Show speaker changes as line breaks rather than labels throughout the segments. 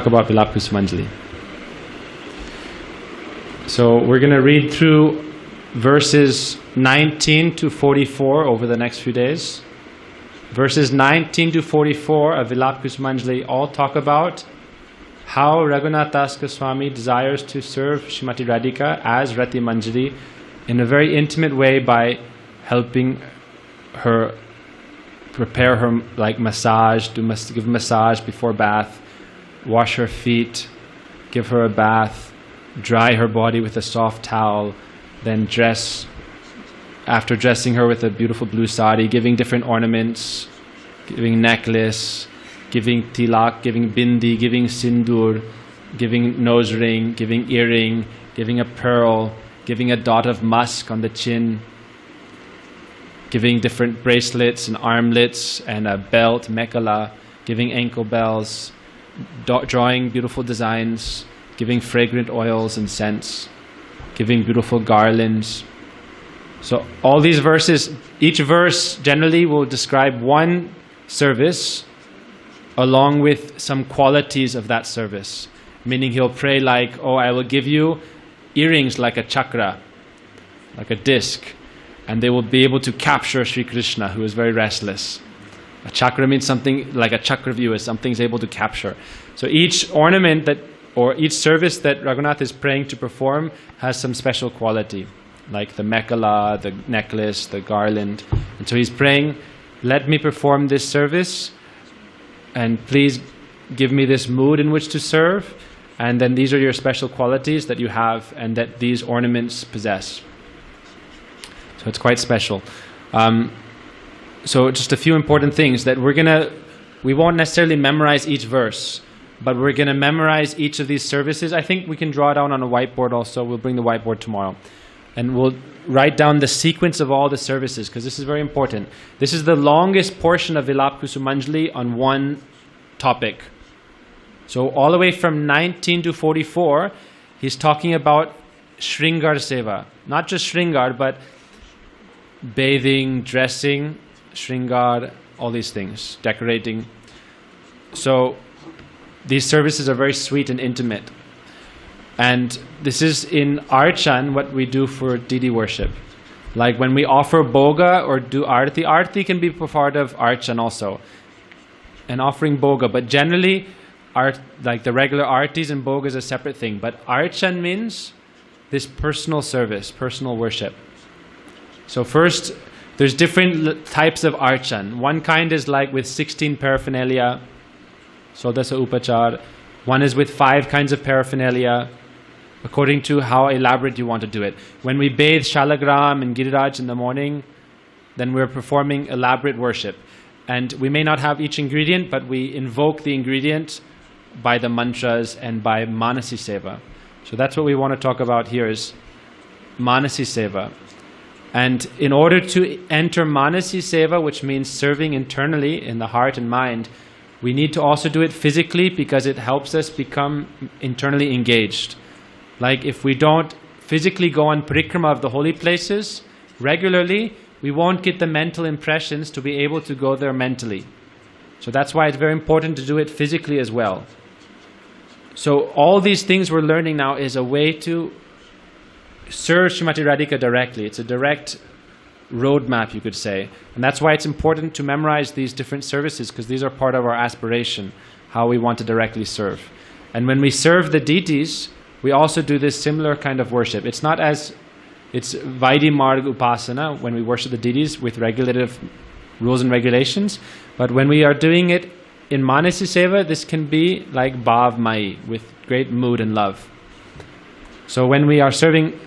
about Vilap Kusumanjali. So we're going to read through verses 19 to 44 over the next few days. Verses 19 to 44 of Vilap Kusumanjali all talk about how Raghunath Das Goswami desires to serve Srimati Radhika as Rati Manjari in a very intimate way by helping her prepare her, like massage, give massage before bath, wash her feet, give her a bath, dry her body with a soft towel, then dress, after dressing her with a beautiful blue sari, giving different ornaments, giving necklace, giving tilak, giving bindi, giving sindoor, giving nose ring, giving earring, giving a pearl, giving a dot of musk on the chin, giving different bracelets and armlets and a belt, mekhala, giving ankle bells, drawing beautiful designs, giving fragrant oils and scents, giving beautiful garlands. So all these verses, each verse generally will describe one service along with some qualities of that service. Meaning he'll pray like, oh, I will give you earrings like a chakra, like a disc, and they will be able to capture Sri Krishna, who is very restless. A chakra means something like a chakra view, is something's able to capture. So each ornament that, or each service that Raghunath is praying to perform has some special quality, like the mekhala, the necklace, the garland. And so he's praying, let me perform this service, and please give me this mood in which to serve, and then these are your special qualities that you have and that these ornaments possess. So it's quite special. So just a few important things that we won't necessarily memorize each verse, but we're going to memorize each of these services. I think we can draw it down on a whiteboard also. We'll bring the whiteboard tomorrow. And we'll write down the sequence of all the services, because this is very important. This is the longest portion of Vilap Kusumanjali on one topic. So all the way from 19 to 44, he's talking about Shringar Seva. Not just Shringar, but bathing, dressing, Shringar, all these things, decorating. So these services are very sweet and intimate. And this is in Archan, what we do for deity worship. Like when we offer Bhoga or do Arti, Arti can be part of Archan also. And offering Bhoga, but generally, like the regular Artis and Bhoga is a separate thing. But Archan means this personal service, personal worship. So first, there's different types of Archan. One kind is like with 16 paraphernalia, Sodasa Upachar. One is with 5 kinds of paraphernalia, according to how elaborate you want to do it. When we bathe Shalagram and Giriraj in the morning, then we're performing elaborate worship. And we may not have each ingredient, but we invoke the ingredient by the mantras and by Manasi Seva. So that's what we want to talk about here is Manasi Seva. And in order to enter Manasi Seva, which means serving internally in the heart and mind, we need to also do it physically because it helps us become internally engaged. Like if we don't physically go on parikrama of the holy places regularly, we won't get the mental impressions to be able to go there mentally. So that's why it's very important to do it physically as well. So all these things we're learning now is a way to serve Srimati Radhika directly. It's a direct roadmap, you could say. And that's why it's important to memorize these different services, because these are part of our aspiration, how we want to directly serve. And when we serve the deities, we also do this similar kind of worship. It's Vaidhi Marg Upasana, when we worship the deities with regulative rules and regulations. But when we are doing it in Manasi Seva, this can be like Bhav Mai, with great mood and love. So when we are serving,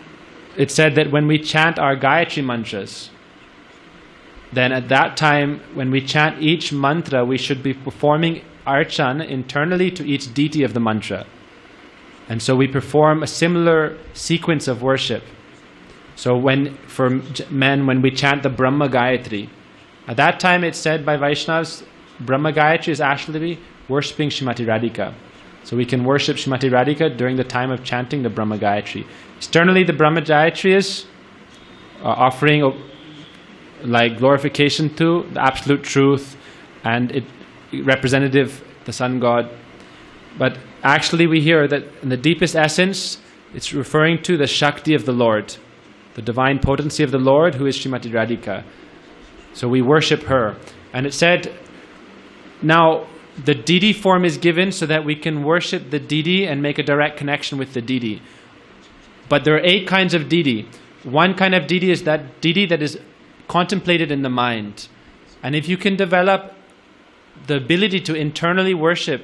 it's said that when we chant our Gayatri mantras, then at that time, when we chant each mantra, we should be performing archan internally to each deity of the mantra. And so we perform a similar sequence of worship. So for men, when we chant the Brahma Gayatri, at that time it's said by Vaishnavas, Brahma Gayatri is actually worshipping Srimati Radhika. So we can worship Srimati Radhika during the time of chanting the Brahma Gayatri. Externally, the Brahma Gayatri is offering like glorification to the absolute truth and it representative, the sun god. But actually we hear that in the deepest essence, it's referring to the Shakti of the Lord, the divine potency of the Lord, who is Srimati Radhika. So we worship her. And it said, now the Didi form is given so that we can worship the Didi and make a direct connection with the Didi. But there are 8 kinds of Didi. One kind of Didi is that Didi that is contemplated in the mind. And if you can develop the ability to internally worship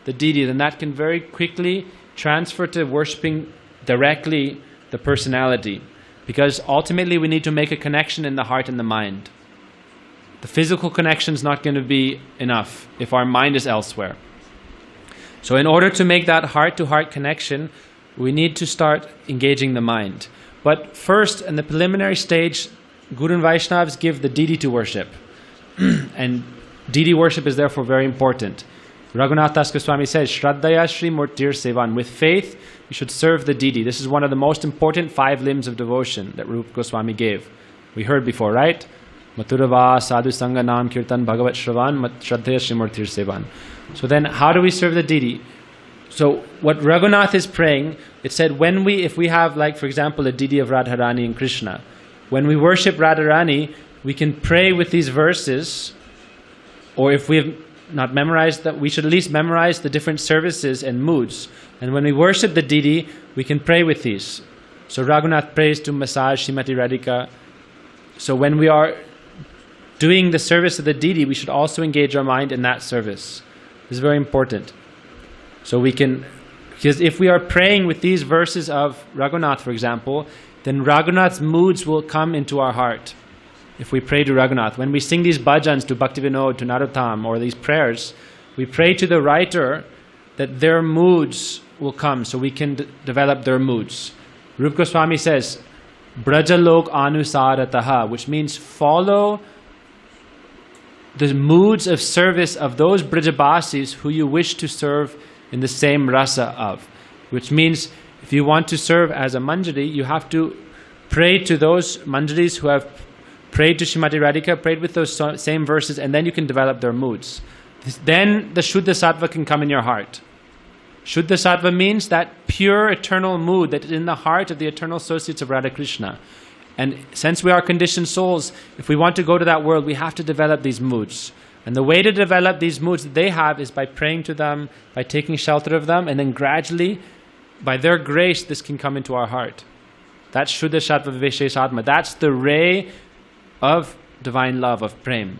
the Didi, then that can very quickly transfer to worshipping directly the personality. Because ultimately we need to make a connection in the heart and the mind. The physical connection is not going to be enough if our mind is elsewhere. So in order to make that heart-to-heart connection, we need to start engaging the mind. But first, in the preliminary stage, Guru and Vaishnavas give the Didi to worship. And Didi worship is therefore very important. Raghunath Das Goswami says, Shraddhaya Shri Murtir Sevan. With faith, you should serve the Didi. This is one of the most important 5 limbs of devotion that Rupa Goswami gave. We heard before, right? Mathurava Sadhu Sangha Nam Kirtan Bhagavat Shravan Shraddhaya Shri Murtir Sevan. So then, how do we serve the Didi? So what Raghunath is praying, it said if we have, like for example, a Didi of Radharani and Krishna, when we worship Radharani, we can pray with these verses, or if we have not memorized that, we should at least memorize the different services and moods. And when we worship the Didi, we can pray with these. So Raghunath prays to massage Srimati Radhika. So when we are doing the service of the Didi, we should also engage our mind in that service. This is very important. So we can, because if we are praying with these verses of Raghunath, for example, then Raghunath's moods will come into our heart. If we pray to Raghunath, when we sing these bhajans to Bhaktivinoda, to Narottam, or these prayers, we pray to the writer that their moods will come, so we can develop their moods. Rupa Goswami says, Brajalok Anusarataha, which means follow the moods of service of those Brajabasis who you wish to serve in the same rasa of. Which means, if you want to serve as a Manjari, you have to pray to those Manjaris who have prayed to Srimati Radhika, prayed with those same verses, and then you can develop their moods. Then the Shuddha Sattva can come in your heart. Shuddha Sattva means that pure eternal mood that is in the heart of the eternal associates of Radha Krishna. And since we are conditioned souls, if we want to go to that world, we have to develop these moods. And the way to develop these moods that they have is by praying to them, by taking shelter of them, and then gradually, by their grace, this can come into our heart. That's Shuddha Sattva Viveshesh Atma. That's the ray of divine love, of prem.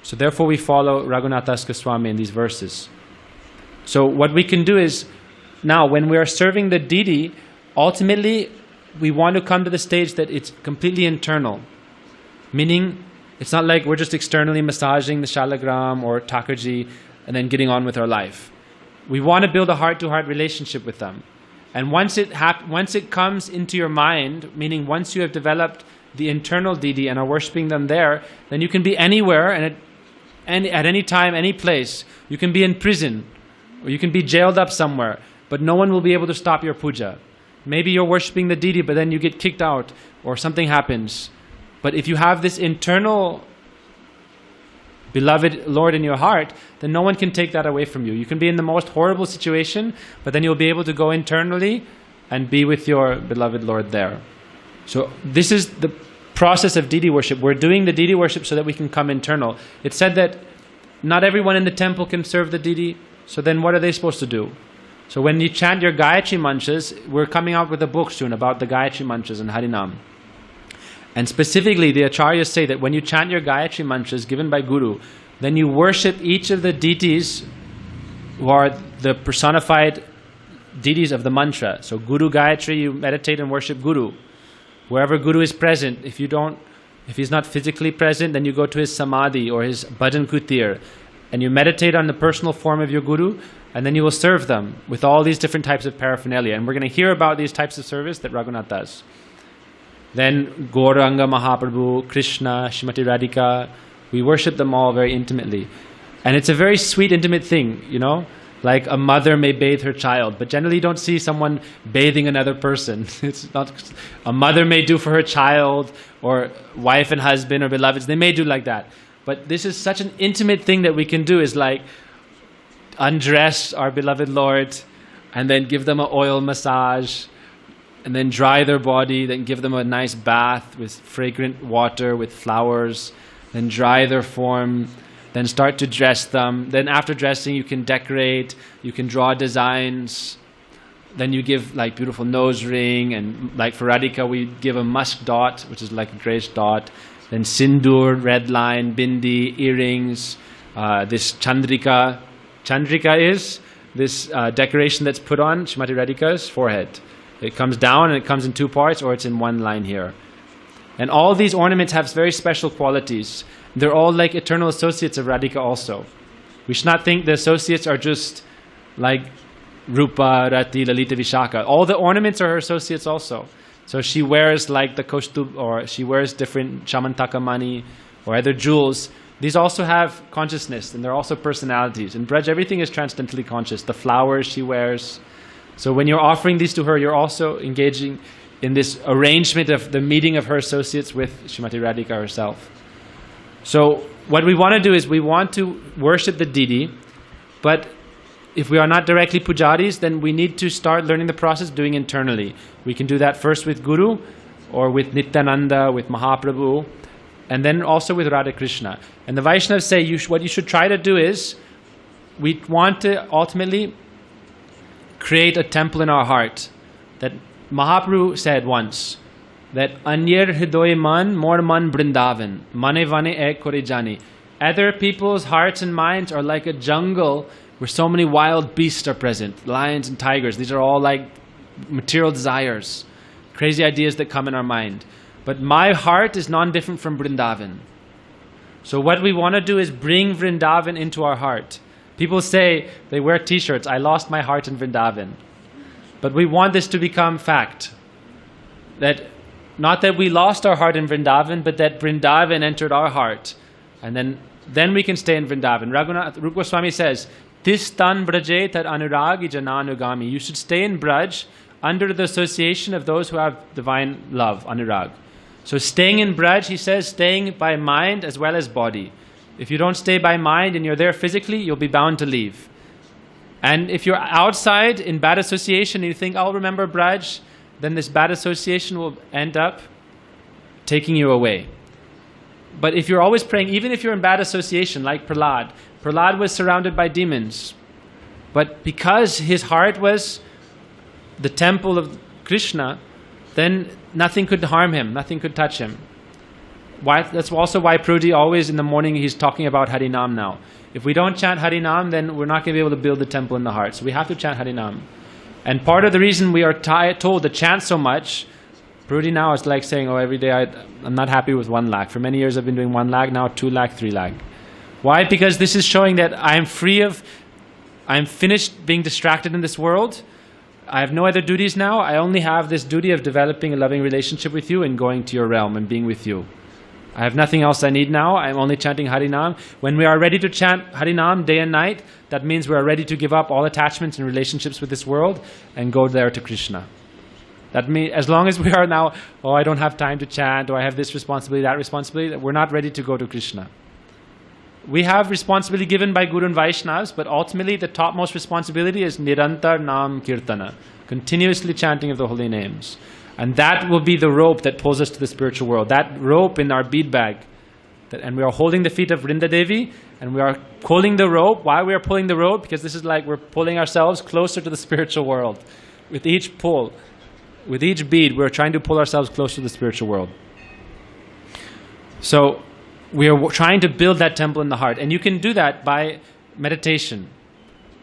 So therefore we follow Raghunath Das Goswami in these verses. So what we can do is, now when we are serving the Didi, ultimately we want to come to the stage that it's completely internal. Meaning, it's not like we're just externally massaging the Shalagram or Thakurji and then getting on with our life. We want to build a heart-to-heart relationship with them. And once it comes into your mind, meaning once you have developed the internal Didi and are worshipping them there, then you can be anywhere and at any time, any place. You can be in prison, or you can be jailed up somewhere, but no one will be able to stop your puja. Maybe you're worshipping the Didi, but then you get kicked out, or something happens. But if you have this internal beloved Lord in your heart, then no one can take that away from you. You can be in the most horrible situation, but then you'll be able to go internally and be with your beloved Lord there. So this is the process of Didi worship. We're doing the Didi worship so that we can come internal. It's said that not everyone in the temple can serve the Didi, so then what are they supposed to do? So when you chant your Gayatri Mantras, we're coming out with a book soon about the Gayatri Mantras and Harinam. And specifically, the Acharyas say that when you chant your Gayatri Mantras given by Guru, then you worship each of the deities who are the personified deities of the mantra. So Guru Gayatri, you meditate and worship Guru. Wherever Guru is present, if he's not physically present, then you go to his Samadhi or his Bhajan Kutir, and you meditate on the personal form of your Guru, and then you will serve them with all these different types of paraphernalia. And we're going to hear about these types of service that Raghunath does. Then Gauranga Mahaprabhu, Krishna, Srimati Radhika, we worship them all very intimately. And it's a very sweet, intimate thing, you know? Like a mother may bathe her child, but generally you don't see someone bathing another person. It's not. A mother may do for her child, or wife and husband or beloveds, they may do like that. But this is such an intimate thing that we can do, is like undress our beloved Lord, and then give them an oil massage, and then dry their body, then give them a nice bath with fragrant water, with flowers, then dry their form, then start to dress them. Then after dressing, you can decorate, you can draw designs. Then you give like beautiful nose ring, and like for Radhika, we give a musk dot, which is like a grayish dot. Then sindoor, red line, bindi, earrings, this chandrika. Chandrika is this decoration that's put on Srimati Radhika's forehead. It comes down and it comes in two parts, or it's in one line here. And all these ornaments have very special qualities. They're all like eternal associates of Radhika also. We should not think the associates are just like Rupa, Rati, Lalita, Vishaka. All the ornaments are her associates also. So she wears like the koshtub, or she wears different Chamantaka mani or other jewels. These also have consciousness, and they're also personalities. In Braj, everything is transcendently conscious. The flowers she wears. So when you're offering these to her, you're also engaging in this arrangement of the meeting of her associates with Srimati Radhika herself. So what we want to do is we want to worship the deity, but if we are not directly pujaris, then we need to start learning the process doing internally. We can do that first with Guru, or with Nityananda, with Mahaprabhu, and then also with Radha Krishna. And the Vaishnavas say what you should try to do is, we want to ultimately create a temple in our heart. That Mahaprabhu said once, that Anyer Hridoy Man, Mor Man Brindavan, Mane Vane Ek Kore Jani. Other people's hearts and minds are like a jungle where so many wild beasts are present, lions and tigers. These are all like material desires, crazy ideas that come in our mind. But my heart is non-different from Vrindavan. So what we want to do is bring Vrindavan into our heart. People say, they wear t-shirts, I lost my heart in Vrindavan. But we want this to become fact. That not that we lost our heart in Vrindavan, but that Vrindavan entered our heart. And then we can stay in Vrindavan. Rupa Goswami says, Tistan braje tad anuragi jananugami. You should stay in Braj under the association of those who have divine love, anurag. So staying in Braj, he says, staying by mind as well as body. If you don't stay by mind and you're there physically, you'll be bound to leave. And if you're outside in bad association and you think, I'll remember Braj, then this bad association will end up taking you away. But if you're always praying, even if you're in bad association, like Prahlad was surrounded by demons. But because his heart was the temple of Krishna, then nothing could harm him, nothing could touch him. That's also why Prabhuji always in the morning he's talking about Harinam now. If we don't chant Harinam, then we're not going to be able to build the temple in the heart. So we have to chant Harinam. And part of the reason we are told to chant so much, Prabhuji now is like saying, oh, every day I'm not happy with 1 lakh. For many years I've been doing 1 lakh, now 2 lakh, 3 lakh. Why? Because this is showing that I'm finished being distracted in this world. I have no other duties now. I only have this duty of developing a loving relationship with you and going to your realm and being with you. I have nothing else I need now. I'm only chanting Harinam. When we are ready to chant Harinam day and night, that means we are ready to give up all attachments and relationships with this world and go there to Krishna. That means as long as we are now, oh, I don't have time to chant, or I have this responsibility, that responsibility, we're not ready to go to Krishna. We have responsibility given by Guru and Vaishnavas, but ultimately the topmost responsibility is Nirantar Nam Kirtana, continuously chanting of the holy names. And that will be the rope that pulls us to the spiritual world. That rope in our bead bag. And we are holding the feet of Vrinda Devi, and we are pulling the rope. Why we are pulling the rope? Because this is like we're pulling ourselves closer to the spiritual world. With each pull, with each bead, we're trying to pull ourselves closer to the spiritual world. So we are trying to build that temple in the heart. And you can do that by meditation.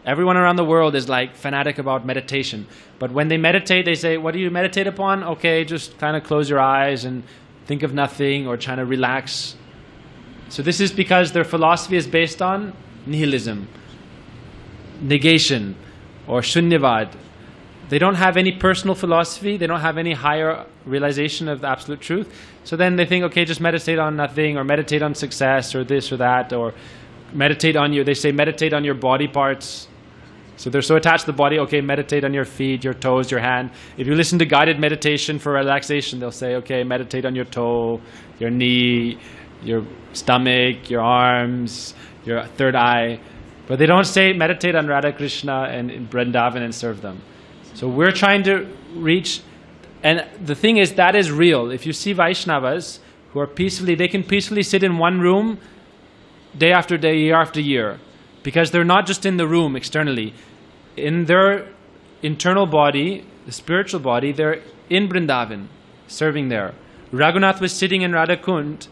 Everyone around the world is like fanatic about meditation. But when they meditate, they say, what do you meditate upon? Okay, just kind of close your eyes and think of nothing, or trying to relax. So this is because their philosophy is based on nihilism, negation, or shunyavad. They don't have any personal philosophy. They don't have any higher realization of the absolute truth. So then they think, okay, just meditate on nothing, or meditate on success, or this or that, or meditate on they say meditate on your body parts. So they're so attached to the body, okay, meditate on your feet, your toes, your hand. If you listen to guided meditation for relaxation, they'll say, okay, meditate on your toe, your knee, your stomach, your arms, your third eye. But they don't say meditate on Radha Krishna and in Vrindavan and serve them. So we're trying to reach, and the thing is that is real. If you see Vaishnavas who are peacefully, they can peacefully sit in one room day after day, year after year, because they're not just in the room externally. In their internal body, the spiritual body, they're in Vrindavan, serving there. Raghunath was sitting in Radha Kund,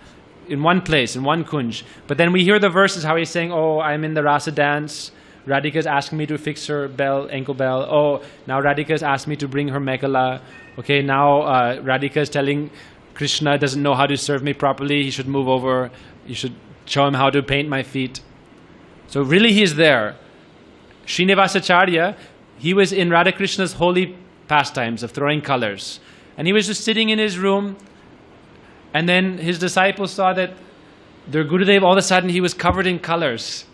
in one place, in one kunj. But then we hear the verses how he's saying, oh, I'm in the rasa dance. Radhika's asking me to fix her bell, ankle bell. Oh, now Radhika's asked me to bring her meghala. Okay, now Radhika's telling Krishna doesn't know how to serve me properly. He should move over. You should show him how to paint my feet. So really he is there. Srinivasacharya, he was in Radha Krishna's holy pastimes of throwing colors. And he was just sitting in his room. And then his disciples saw that their Gurudev, all of a sudden, he was covered in colors.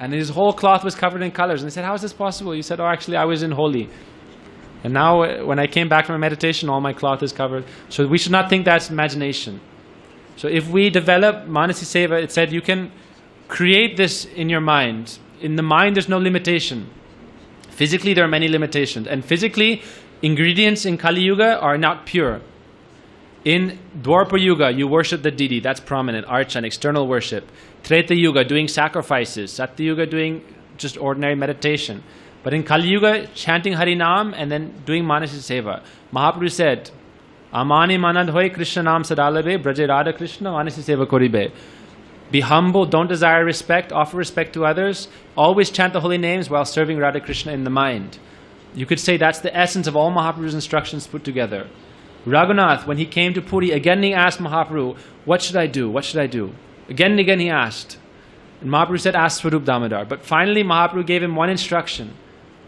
And his whole cloth was covered in colors. And they said, how is this possible? He said, oh, actually, I was in holy. And now, when I came back from my meditation, all my cloth is covered. So we should not think that's imagination. So if we develop Manasi Seva, it said you can create this in your mind. In the mind, there's no limitation. Physically, there are many limitations. And physically, ingredients in Kali Yuga are not pure. In Dwapara Yuga, you worship the deity, that's prominent, archan, external worship. Treta Yuga, doing sacrifices. Satya Yuga, doing just ordinary meditation. But in Kali Yuga, chanting Harinam and then doing Manasi Seva. Mahaprabhu said, Amani manad hoy Krishna naam sadalabe, braje Radha Krishna, Manasi Seva koribe. Be humble, don't desire respect, offer respect to others. Always chant the holy names while serving Radha Krishna in the mind. You could say that's the essence of all Mahaprabhu's instructions put together. Raghunath, when he came to Puri, again he asked Mahaprabhu, what should I do? What should I do? Again and again he asked. And Mahaprabhu said, ask Swarup Damodar. But finally Mahaprabhu gave him one instruction.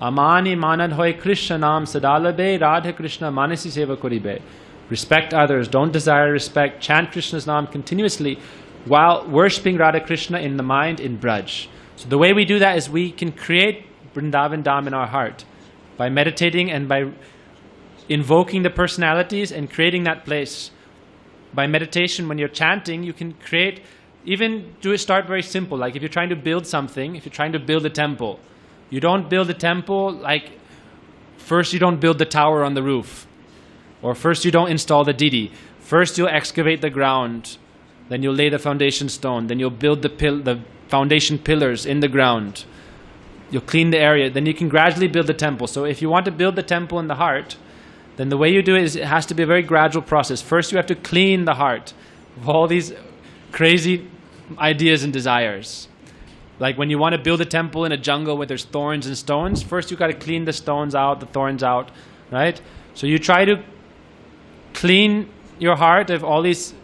Amani manad hoy Krishna naam sadalabe, Radha Krishna manasi seva koribe. Respect others, don't desire respect, chant Krishna's naam continuously while worshipping Radha Krishna in the mind in Braj. So the way we do that is we can create Vrindavan Dham in our heart by meditating and by invoking the personalities and creating that place. By meditation, when you're chanting, you can create, start very simple. Like if you're trying to build something, if you're trying to build a temple, you don't build a temple like first you don't build the tower on the roof. Or first you don't install the deity. First you'll excavate the ground. Then you'll lay the foundation stone. Then you'll build the foundation pillars in the ground. You'll clean the area. Then you can gradually build the temple. So if you want to build the temple in the heart, then the way you do it is it has to be a very gradual process. First you have to clean the heart of all these crazy ideas and desires. Like when you want to build a temple in a jungle where there's thorns and stones, first you got to clean the stones out, the thorns out, right? So you try to clean your heart of all these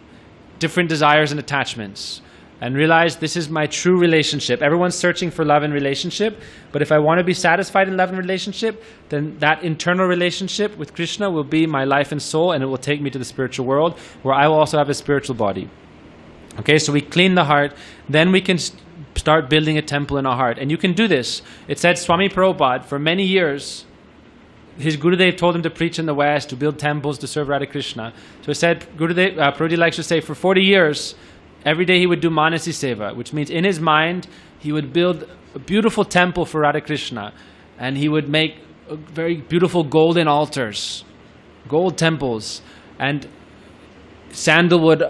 different desires and attachments and realize this is my true relationship. Everyone's searching for love and relationship, but if I want to be satisfied in love and relationship, then that internal relationship with Krishna will be my life and soul, and it will take me to the spiritual world where I will also have a spiritual body. Okay, so we clean the heart, then we can start building a temple in our heart. And you can do this. It said Swami Prabhupada, for many years, his Gurudev told him to preach in the West, to build temples, to serve Radha Krishna. So it said, Prabhupada likes to say, for 40 years, every day he would do Manasi Seva, which means in his mind, he would build a beautiful temple for Radha Krishna. And he would make very beautiful golden altars, gold temples, and sandalwood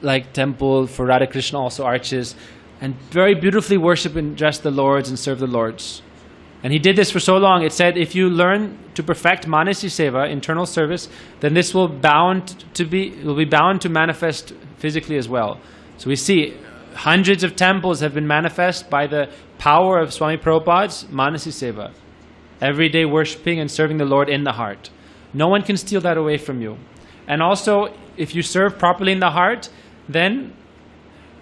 like temple for Radha Krishna, also arches, and very beautifully worship and dress the lords and serve the lords. And he did this for so long. It said if you learn to perfect Manasi Seva, internal service, then this will be bound to manifest physically as well. So we see hundreds of temples have been manifest by the power of Swami Prabhupada's Manasi Seva. Every day worshipping and serving the Lord in the heart. No one can steal that away from you. And also, if you serve properly in the heart, then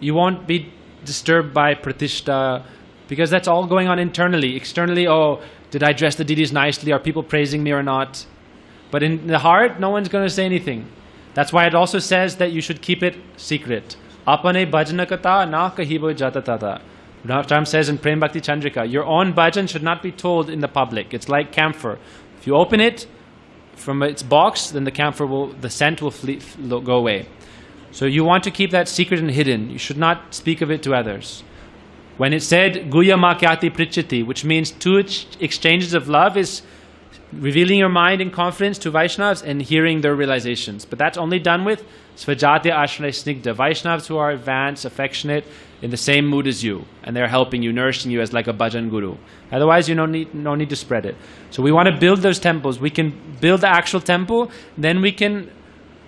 you won't be disturbed by pratishta, because that's all going on internally. Externally, oh, did I dress the deities nicely? Are people praising me or not? But in the heart, no one's going to say anything. That's why it also says that you should keep it secret. Apane bhajana kata na kahibo jatatata. Ram says in Prem Bhakti Chandrika, your own bhajan should not be told in the public. It's like camphor. If you open it from its box, then the scent will go away. So you want to keep that secret and hidden. You should not speak of it to others. When it said Guya Makyati Prichiti, which means two exchanges of love, is revealing your mind in confidence to Vaishnavas and hearing their realizations. But that's only done with Svajatya Ashraya Snigdha, Vaishnavas who are advanced, affectionate, in the same mood as you, and they're helping you, nourishing you as like a bhajan guru. Otherwise, you no need to spread it. So we want to build those temples. We can build the actual temple, then we can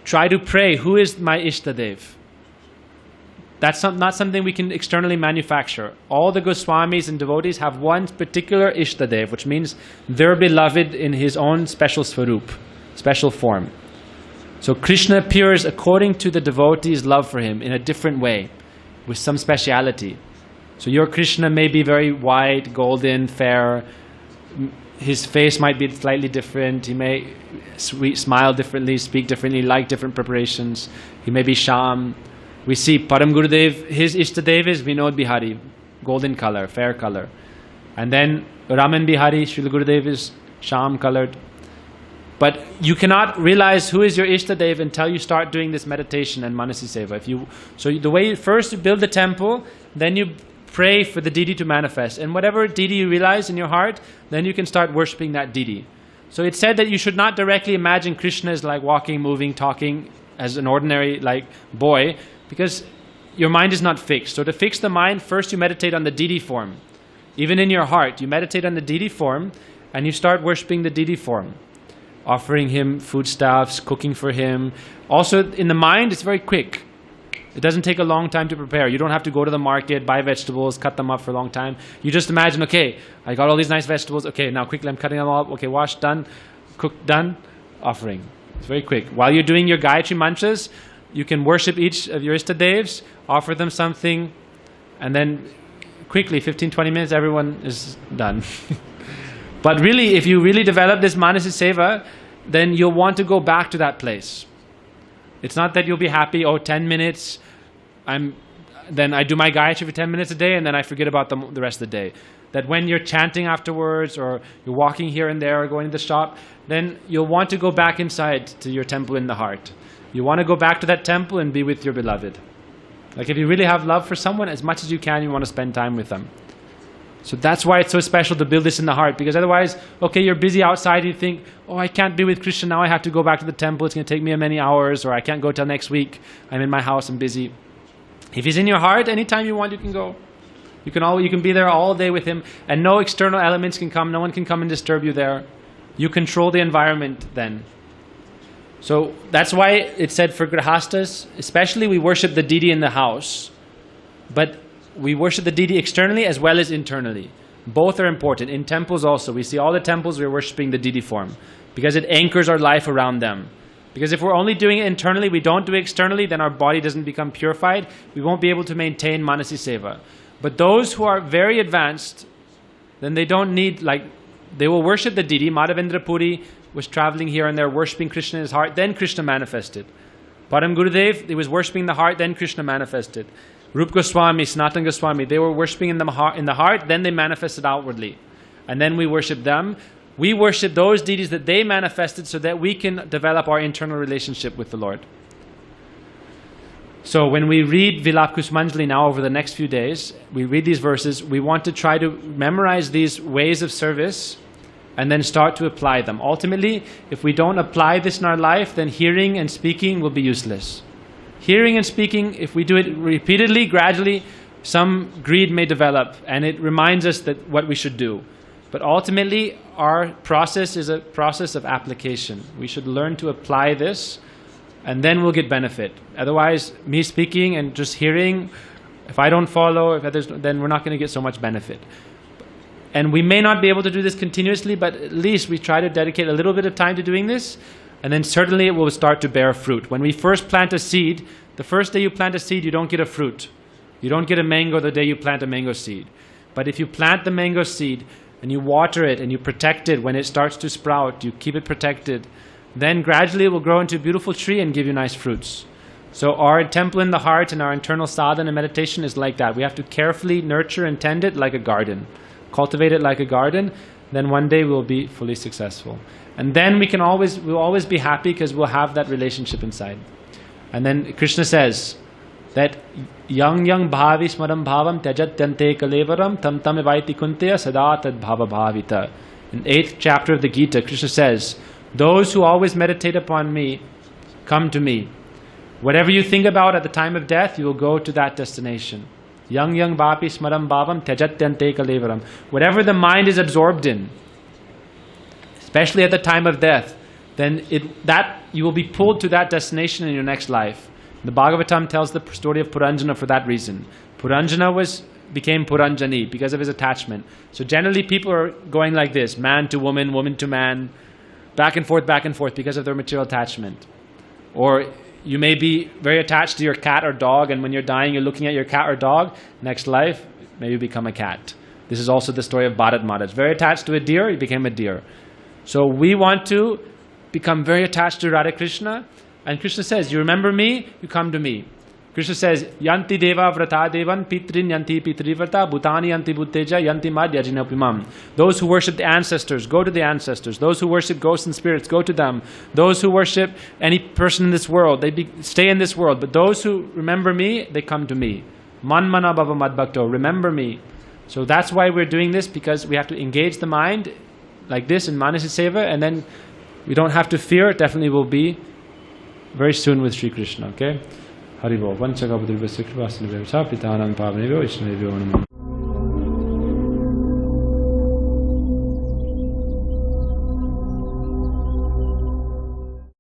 try to pray, who is my Ishtadev? That's not something we can externally manufacture. All the Goswamis and devotees have one particular Ishtadev, which means their beloved in his own special svarup, special form. So Krishna appears according to the devotee's love for him in a different way, with some speciality. So your Krishna may be very white, golden, fair. His face might be slightly different. He may smile differently, speak differently, like different preparations. He may be Sham. We see Param Gurudev, his Ishtadev is Vinod Bihari, golden color, fair color. And then Raman Bihari, Srila Gurudev is Sham colored. But you cannot realize who is your Ishtadev until you start doing this meditation and Manasi Seva. So the way first you build the temple, then you pray for the deity to manifest. And whatever deity you realize in your heart, then you can start worshipping that deity. So it's said that you should not directly imagine Krishna as like walking, moving, talking as an ordinary like boy, because your mind is not fixed. So to fix the mind, first you meditate on the deity form. Even in your heart, you meditate on the deity form and you start worshipping the deity form. Offering him foodstuffs, cooking for him. Also in the mind, it's very quick. It doesn't take a long time to prepare. You don't have to go to the market, buy vegetables, cut them up for a long time. You just imagine, okay, I got all these nice vegetables. Okay, now quickly I'm cutting them all up. Okay, washed, done, cooked, done, offering. It's very quick. While you're doing your Gayatri mantras, you can worship each of your Ishtadevs, offer them something, and then quickly, 15-20 minutes, everyone is done. But really, if you really develop this Manasi Seva, then you'll want to go back to that place. It's not that you'll be happy, 10 minutes, then I do my Gayatri for 10 minutes a day and then I forget about the rest of the day. That when you're chanting afterwards or you're walking here and there or going to the shop, then you'll want to go back inside to your temple in the heart. You want to go back to that temple and be with your beloved. Like if you really have love for someone, as much as you can, you want to spend time with them. So that's why it's so special to build this in the heart, because otherwise, okay, you're busy outside, you think, I can't be with Krishna now, I have to go back to the temple, it's going to take me many hours, or I can't go till next week, I'm in my house, I'm busy. If he's in your heart, anytime you want, you can go. You can be there all day with him, and no external elements can come, no one can come and disturb you there. You control the environment then. So that's why it said for grahastas, especially we worship the deity in the house, but we worship the deity externally as well as internally. Both are important. In temples also, we see all the temples we're worshipping the deity form because it anchors our life around them. Because if we're only doing it internally, we don't do it externally, then our body doesn't become purified. We won't be able to maintain Manasi Seva. But those who are very advanced, then they don't need, they will worship the deity. Madhavendra Puri was traveling here and there, worshipping Krishna in his heart, then Krishna manifested. Param Gurudev, he was worshipping the heart, then Krishna manifested. Rup Goswami, Sanatana Goswami, they were worshipping in the heart, then they manifested outwardly. And then we worship them. We worship those deities that they manifested so that we can develop our internal relationship with the Lord. So when we read Vilap Kusmanjali now over the next few days, we read these verses, we want to try to memorize these ways of service and then start to apply them. Ultimately, if we don't apply this in our life, then hearing and speaking will be useless. Hearing and speaking, if we do it repeatedly, gradually, some greed may develop and it reminds us that what we should do. But ultimately, our process is a process of application. We should learn to apply this and then we'll get benefit. Otherwise, me speaking and just hearing, if I don't follow, then we're not going to get so much benefit. And we may not be able to do this continuously, but at least we try to dedicate a little bit of time to doing this. And then certainly it will start to bear fruit. When we first plant a seed, the first day you plant a seed, you don't get a fruit. You don't get a mango the day you plant a mango seed. But if you plant the mango seed and you water it and you protect it when it starts to sprout, you keep it protected, then gradually it will grow into a beautiful tree and give you nice fruits. So our temple in the heart and our internal sadhana and meditation is like that. We have to carefully nurture and tend it like a garden. Cultivate it like a garden, then one day we'll be fully successful. And then we'll always be happy because we'll have that relationship inside. And then Krishna says, that yang bhavi smaram bhavam tyajatyante kalevaram tam tam evaiti kunteya sada tad bhava bhavita. In 8th chapter of the Gita, Krishna says, those who always meditate upon me, come to me. Whatever you think about at the time of death, you will go to that destination. Yang bhavi smaram bhavam tyajatyante kalevaram. Whatever the mind is absorbed in, especially at the time of death, then you will be pulled to that destination in your next life. The Bhagavatam tells the story of Puranjana for that reason. Puranjana became Puranjani because of his attachment. So generally people are going like this, man to woman, woman to man, back and forth because of their material attachment. Or you may be very attached to your cat or dog, and when you're dying you're looking at your cat or dog. Next life, maybe you become a cat. This is also the story of Bharat Maharaj. Very attached to a deer, he became a deer. So we want to become very attached to Radha Krishna, and Krishna says, you remember me, you come to me. Krishna says, yanti deva vrata devan pitrin yanti pitrivrata bhutani yanti bhutteja yanti madhyajinapimam. Those who worship the ancestors, go to the ancestors. Those who worship ghosts and spirits, go to them. Those who worship any person in this world, they stay in this world. But those who remember me, they come to me. Manmana bhava madbhakto, remember me. So that's why we're doing this, because we have to engage the mind like this in Manasi Seva, and then we don't have to fear. It definitely will be very soon with Sri Krishna, okay? Haribo. Vanchakapudribhasya kripasindhubhyo pitanam pavanebhyo Vaishnavebhyo namo.